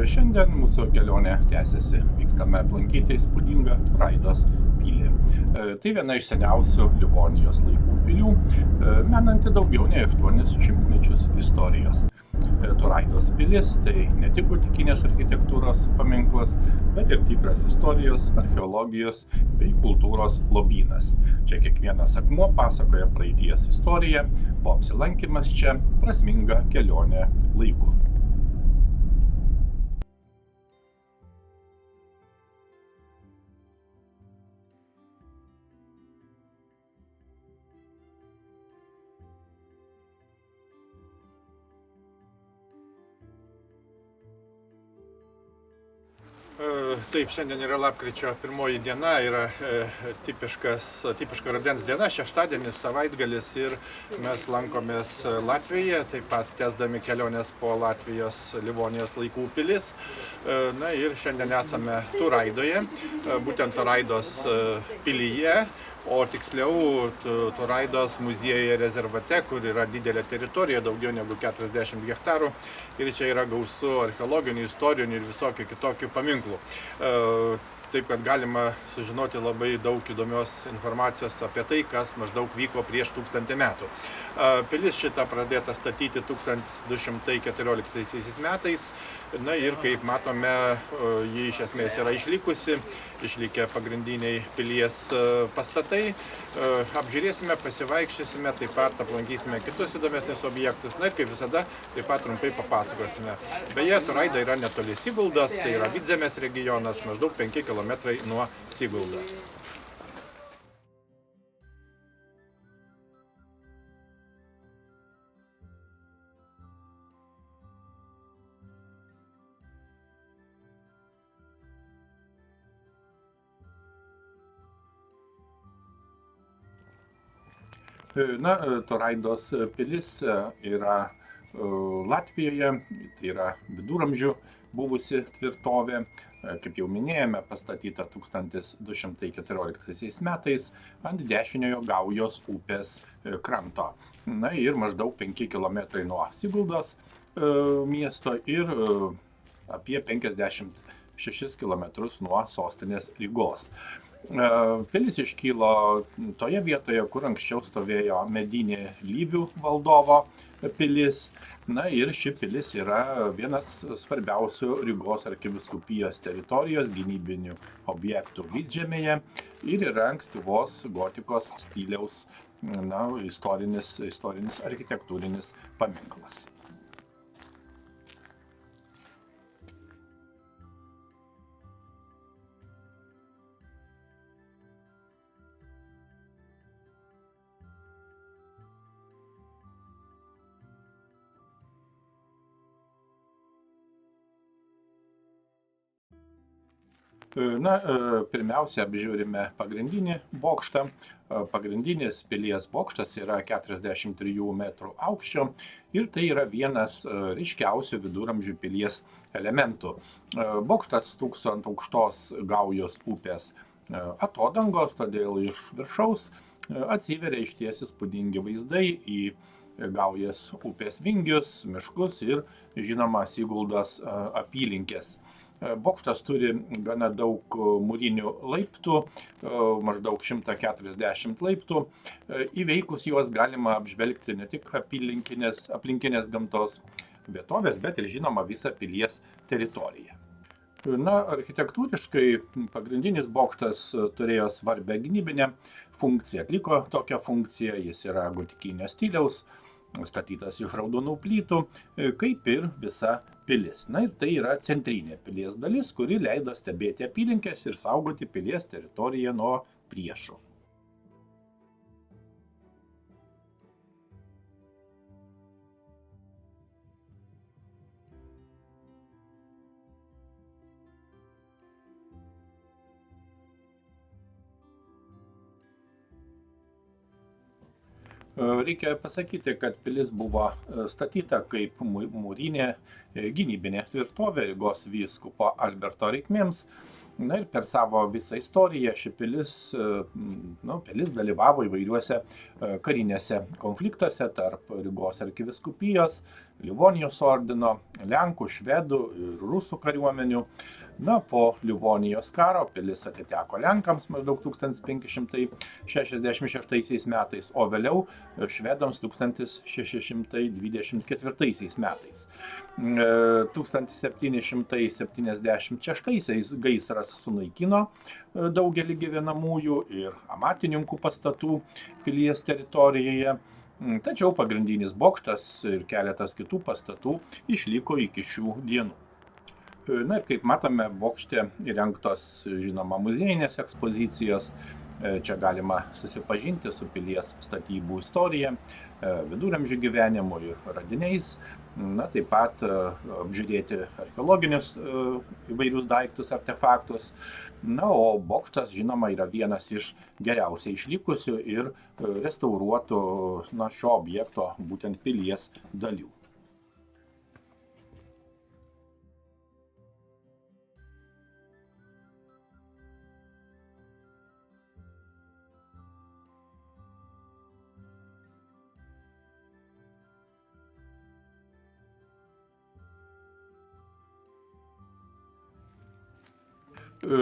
Šiandien mūsų kelionė tęsiasi, vykstame aplankyti įspūdingą Turaidos pilį. Tai viena iš seniausių Livonijos laikų pilių, menanti daugiau nei 8 mečius istorijos. Turaidos pilis tai ne tik gotikinės architektūros paminklas, bet ir tikras istorijos, archeologijos bei kultūros lobynas. Čia kiekvienas akmuo pasakoja praeities istoriją, o apsilankymas čia prasminga kelionė laiku. Taip, šiandien yra lapkričio 1 diena, yra tipiška rudens diena, šeštadienis, savaitgalis ir mes lankomės Latvijoje, taip pat tęsdami kelionės po Latvijos Livonijos laikų pilis. Na ir šiandien esame Turaidoje, būtent Turaidos pilyje, o tiksliau Turaidos muziejuje rezervate, kur yra didelė teritorija, daugiau negu 40 hektarų. Ir čia yra gausu archeologinių, istorinių ir visokių kitokių paminklų. Taip kad galima sužinoti labai daug įdomios informacijos apie tai, kas maždaug vyko prieš 1000 metų. Pilis šitą pradėta statyti 1214 metais. Na ir kaip matome, ji iš esmės yra išlikusi, išlikę pagrindiniai pilies pastatai. Apžiūrėsime, pasivaikščiosime, taip pat aplankysime kitus įdomesnius objektus. Na ir kaip visada, taip pat trumpai papasakosime. Beje, Turaida yra netoli Siguldos, tai yra Vidzemės regionas, maždaug 5 km nuo Siguldos. Na, Turaidos pilis yra Latvijoje, tai yra viduramžių buvusi tvirtovė. Kaip jau minėjome, pastatyta 1214 metais ant dešiniojo Gaujos upės kranto. Na ir maždaug 5 km nuo Siguldos miesto ir apie 56 km nuo sostinės Rygos. Pilis iškylo toje vietoje, kur anksčiau stovėjo medinė Lyvių valdovo pilis. Na ir ši pilis yra vienas svarbiausių Rygos arkivyskupijos teritorijos gynybinių objektų Vidzemėje ir yra ankstyvos gotikos stiliaus istorinis architektūrinis paminklas. Na, pirmiausia, apžiūrime pagrindinį bokštą. Pagrindinis pilies bokštas yra 43 metrų aukščio ir tai yra vienas ryškiausių viduramžių pilies elementų. Bokštas stūkso ant aukštos Gaujos upės atodangos, todėl iš viršaus atsiveria išties įspūdingi vaizdai į Gaujos upės vingius, miškus ir, žinoma, Siguldos apylinkės. Bokštas turi gana daug mūrinių laiptų, maždaug 140 laiptų. Įveikus juos galima apžvelgti ne tik aplinkinės gamtos vietovės, bet ir, žinoma, visą pilies teritoriją. Na, architektūriškai pagrindinis bokštas turėjo svarbią gynybinę funkciją, atliko tokią funkciją, jis yra gotikinio stiliaus, statytas iš raudonų plytų, kaip ir visa pilis. Na ir tai yra centrinė pilies dalis, kuri leido stebėti apylinkes ir saugoti pilies teritoriją nuo priešų. Reikia pasakyti, kad pilis buvo statyta kaip mūrinė gynybinė tvirtovė Rygos vyskupo Alberto reikmėms. Na ir per savo visą istoriją ši pilis dalyvavo įvairiuose karinėse konfliktuose tarp Rygos arkivyskupijos, Livonijos ordino, Lenkų, Švedų ir Rusų kariuomenių. Na, po Livonijos karo pilis atiteko Lenkams maždaug 1566 metais, o vėliau švedams 1624 metais. 1776 gaisras sunaikino daugelį gyvenamųjų ir amatininkų pastatų pilies teritorijoje, tačiau pagrindinis bokštas ir keletas kitų pastatų išliko iki šių dienų. Na ir kaip matome, bokšte įrengtos, žinoma, muziejinės ekspozicijos. Čia galima susipažinti su pilies statybų istorija, viduramžių gyvenimu ir radiniais. Na, taip pat apžiūrėti archeologinius įvairius daiktus, artefaktus. Na, o bokštas, žinoma, yra vienas iš geriausiai išlikusių ir restauruotų šio objekto, būtent pilies dalių.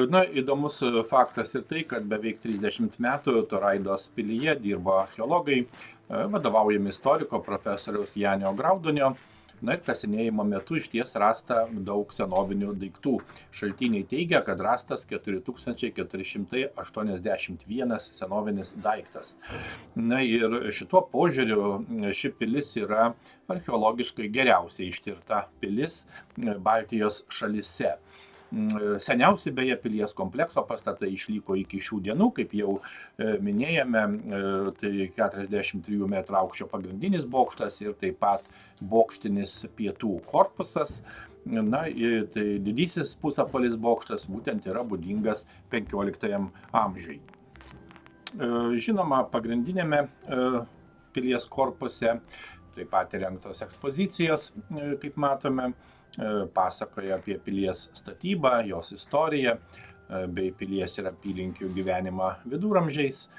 Na, įdomus faktas ir tai, kad beveik 30 metų Toraidos pilyje dirbo archeologai, vadovaujami istoriko profesoriaus Janio Graudonio. Na ir kasinėjimo metu išties rasta daug senovinių daiktų. Šaltiniai teigia, kad rastas 4481 senovinis daiktas. Na ir šituo požiūriu ši pilis yra archeologiškai geriausiai ištirta pilis Baltijos šalyse. Seniausi beje pilies komplekso pastatai išliko iki šių dienų, kaip jau minėjome, tai 43 metrų aukščio pagrindinis bokštas ir taip pat bokštinis pietų korpusas. Na, tai didysis pusapolis bokštas būtent yra būdingas 15 amžiui. Žinoma, pagrindinėme pilies korpuse taip pat įrengtos ekspozicijos, kaip matome, pasakoja apie pilies statybą, jos istoriją bei pilies ir apylinkių gyvenimą viduramžiais.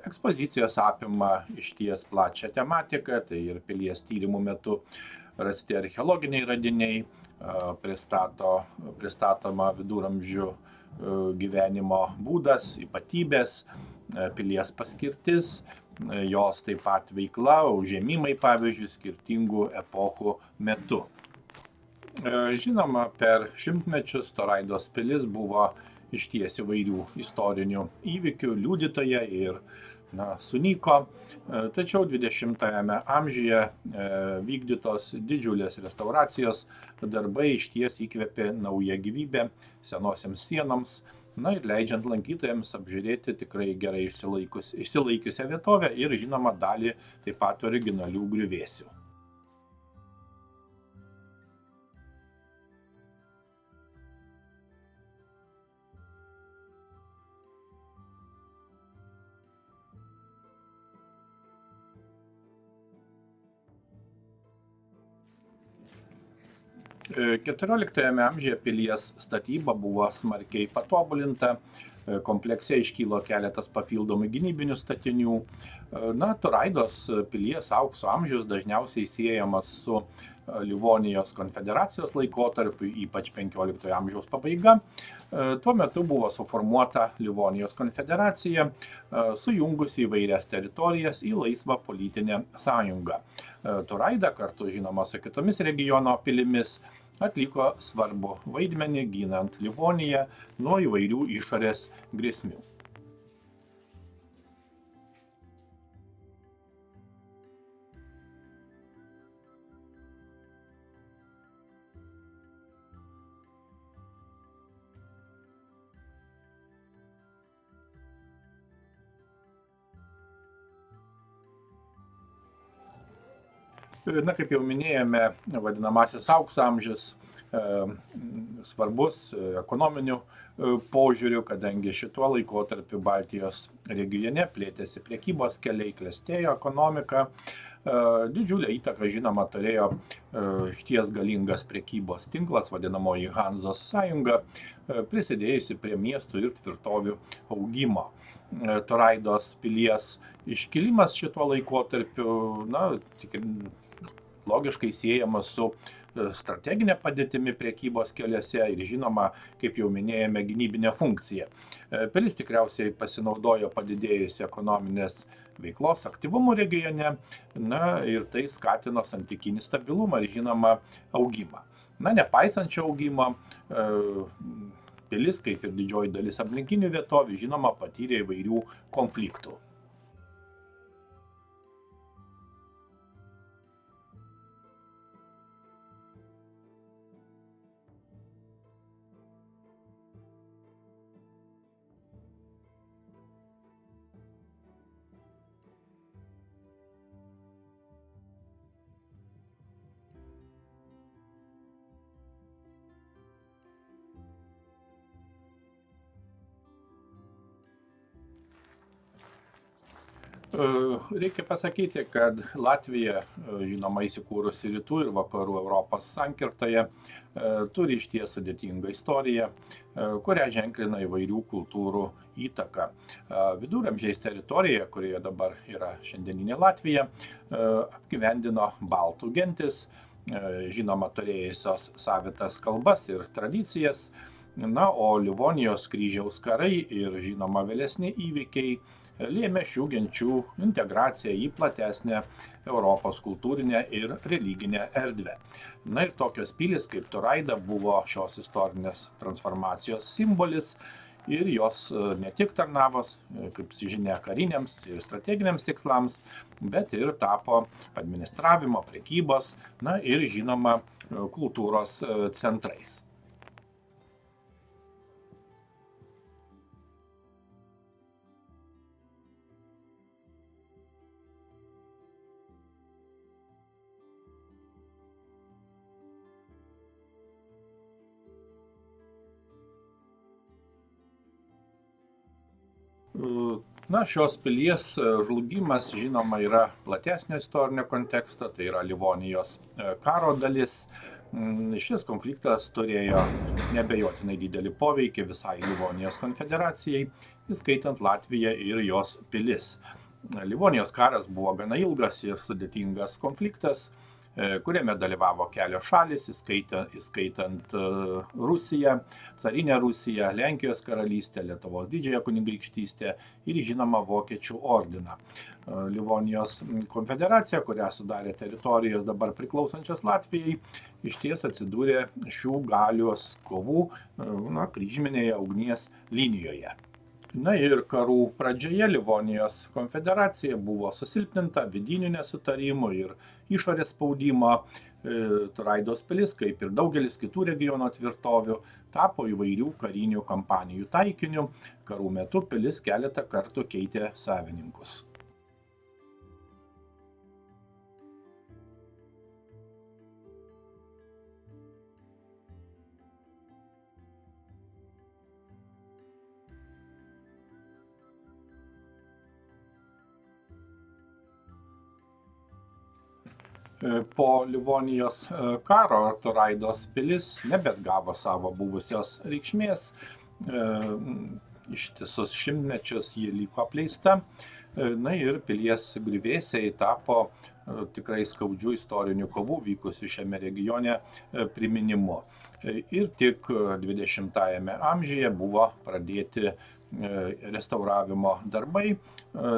Ekspozicijos apima išties plačią tematiką, tai ir pilies tyrimų metu rasti archeologiniai radiniai, pristatoma viduramžių gyvenimo būdas, ypatybės, pilies paskirtis, jos taip pat veikla, užėmimai, pavyzdžiui, skirtingų epochų metu. Žinoma, per šimtmečius Toraidos pilis buvo išties įvairių istorinių įvykių liudytoja ir sunyko, tačiau 20-ame amžiuje vykdytos didžiulės restauracijos darbai išties įkvėpė naują gyvybę senosiams sienoms, ir leidžiant lankytojams apžiūrėti tikrai gerai išsilaikiusią vietovę ir, žinoma, dalį taip pat originalių griuvėsių. XIV amžiuje pilies statyba buvo smarkiai patobulinta, komplekse iškylo keletas papildomų gynybinių statinių. Toraidos pilies aukso amžius dažniausiai siejamas su Livonijos konfederacijos laikotarpiu, ypač 15 amžiaus pabaiga. Tuo metu buvo suformuota Livonijos konfederacija, sujungusi įvairias teritorijas į laisvą politinę sąjungą. Toraida kartu, žinoma, su kitomis regiono pilimis atliko svarbų vaidmenį ginant Livoniją nuo įvairių išorės grėsmių. Kaip jau minėjome, vadinamasis aukso amžius svarbus ekonominiu požiūriu, kadangi šituo laikotarpiu Baltijos regione plėtėsi prekybos keliai, klestėjo ekonomika. Didžiulę įtaką, žinoma, turėjo išties galingas prekybos tinklas, vadinamoji Hanzos sąjunga, prisidėjusi prie miestų ir tvirtovių augimo. Turaidos pilies iškilimas šituo laikotarpiu, tik logiškai siejamas su strateginė padėtimi prekybos keliuose ir, žinoma, kaip jau minėjome, gynybinė funkcija. Pilis tikriausiai pasinaudojo padidėjusi ekonominės veiklos aktyvumų regione, ir tai skatino santykinį stabilumą ir, žinoma, augimą. Nepaisant šio augimo, pilis, kaip ir didžioji dalis aplinkinių vietovių, žinoma, patyrė įvairių konfliktų. Reikia pasakyti, kad Latvija, žinoma, įsikūrusi rytų ir vakarų Europos sankirtoje, turi išties sudėtingą istoriją, kurią ženklina įvairių kultūrų įtaka. Viduramžiais teritorijoje, kurioje dabar yra šiandieninė Latvija, apgyvendino baltų gentis, žinoma, turėjusios savitas kalbas ir tradicijas, o Livonijos kryžiaus karai ir, žinoma, vėlesni įvykiai lėmė šių genčių integraciją į platesnę Europos kultūrinę ir religinę erdvę. Ir tokios pilys kaip Turaida buvo šios istorinės transformacijos simbolis ir jos ne tik tarnavo, kaip žinia, kariniams ir strateginiams tikslams, bet ir tapo administravimo, prekybos, ir, žinoma, kultūros centrais. Šios pilies žlugimas, žinoma, yra platesnio istorinio konteksto, tai yra Livonijos karo dalis. Šis konfliktas turėjo neabejotinai didelį poveikį visai Livonijos konfederacijai, įskaitant Latviją ir jos pilis. Livonijos karas buvo gana ilgas ir sudėtingas konfliktas, kuriame dalyvavo kelios šalys, įskaitant Rusiją, carinę Rusiją, Lenkijos karalystę, Lietuvos didžiąją kunigaikštystę ir, žinoma, Vokiečių ordiną. Livonijos konfederacija, kurią sudarė teritorijos dabar priklausančios Latvijai, išties atsidūrė šių galios kovų kryžminėje ugnies linijoje. Ir karų pradžioje Livonijos konfederacija buvo susilpninta vidinių nesutarimų ir išorės spaudimo. Turaidos pilis, kaip ir daugelis kitų regiono tvirtovių, tapo įvairių karinių kampanijų taikiniu. Karų metu pilis keletą kartų keitė savininkus. Po Livonijos karo Turaidos pilis nebeatgavo savo buvusios reikšmės. Ištisus šimtmečius ji liko apleista. Ir pilies griuvėsiai tapo tikrai skaudžių istorinių kovų vykusių šiame regione priminimu. Ir tik 20-ajame amžiuje buvo pradėti restauravimo darbai,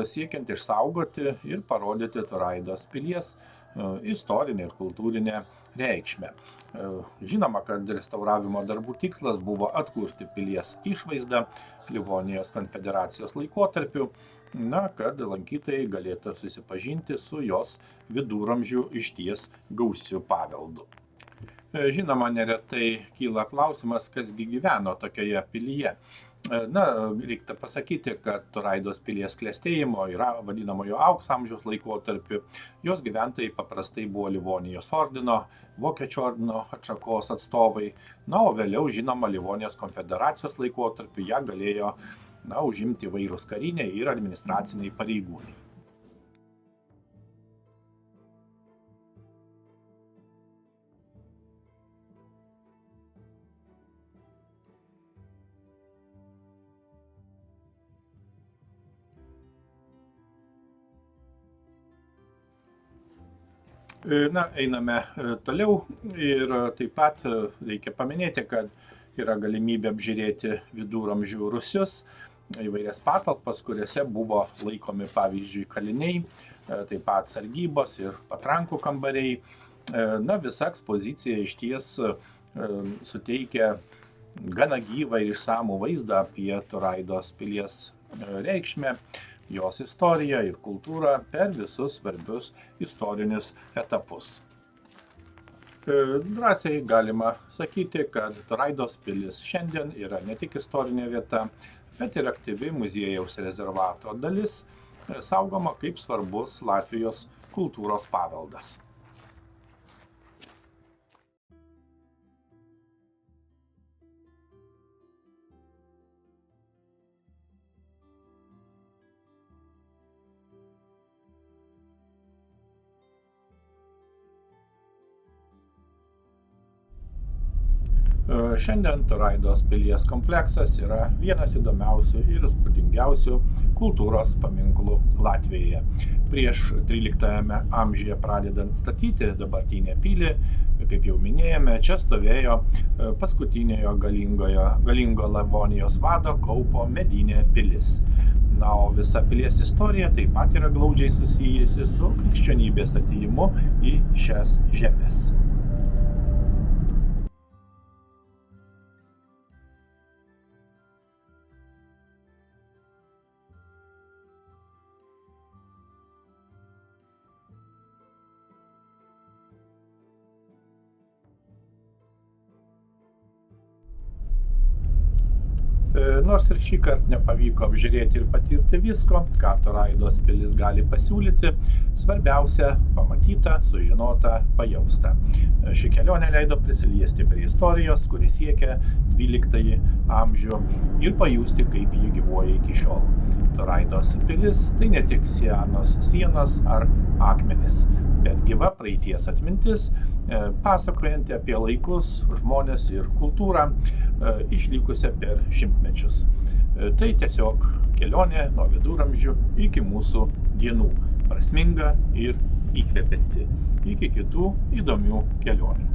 siekiant išsaugoti ir parodyti Turaidos pilies istorinę ir kultūrinę reikšmę. Žinoma, kad restauravimo darbų tikslas buvo atkurti pilies išvaizdą Livonijos konfederacijos laikotarpiu, kad lankytojai galėtų susipažinti su jos viduramžių išties gausiu paveldu. Žinoma, neretai kyla klausimas, kasgi gyveno tokioje pilyje. Reiktų pasakyti, kad Turaidos pilies klestėjimo yra vadinamojo aukso amžiaus laikotarpiu. Jos gyventojai paprastai buvo Livonijos ordino, Vokiečių ordino atšakos atstovai, o vėliau žinoma Livonijos konfederacijos laikotarpiu ją galėjo užimti įvairūs kariniai ir administraciniai pareigūnai. Einame toliau ir taip pat reikia paminėti, kad yra galimybė apžiūrėti viduramžių rusius, įvairias patalpas, kuriuose buvo laikomi, pavyzdžiui, kaliniai, taip pat sargybos ir patrankų kambariai. Visa ekspozicija išties suteikia gana gyvą ir išsamų vaizdą apie Turaidos pilies reikšmę, jos istoriją ir kultūrą per visus svarbius istorinius etapus. Drąsiai galima sakyti, kad Turaidos pilis šiandien yra ne tik istorinė vieta, bet ir aktyvi muziejaus rezervato dalis, saugoma kaip svarbus Latvijos kultūros paveldas. Šiandien Turaidos pilies kompleksas yra vienas įdomiausių ir įspūdingiausių kultūros paminklų Latvijoje. Prieš 13 amžiuje pradedant statyti dabartinę pilį, kaip jau minėjome, čia stovėjo paskutiniojo galingo Livonijos vado Kaupo medinė pilis. O visa pilies istorija taip pat yra glaudžiai susijusi su krikščionybės atėjimu į šias žemes. Nors ir šį kartą nepavyko apžiūrėti ir patirti visko, ką Turaidos pilis gali pasiūlyti, svarbiausia – pamatyta, sužinota, pajausta. Ši kelionė leido prisiliesti prie istorijos, kuri siekia 12 amžių ir pajusti, kaip ji gyvuoja iki šiol. Turaidos pilis – tai ne tik senos sienos ar akmenys, bet gyva praeities atmintis, pasakojanti apie laikus, žmones ir kultūrą, išlikusią per šimtmečius. Tai tiesiog kelionė nuo viduramžių iki mūsų dienų, prasminga ir įkvepianti. Iki kitų įdomių kelionių.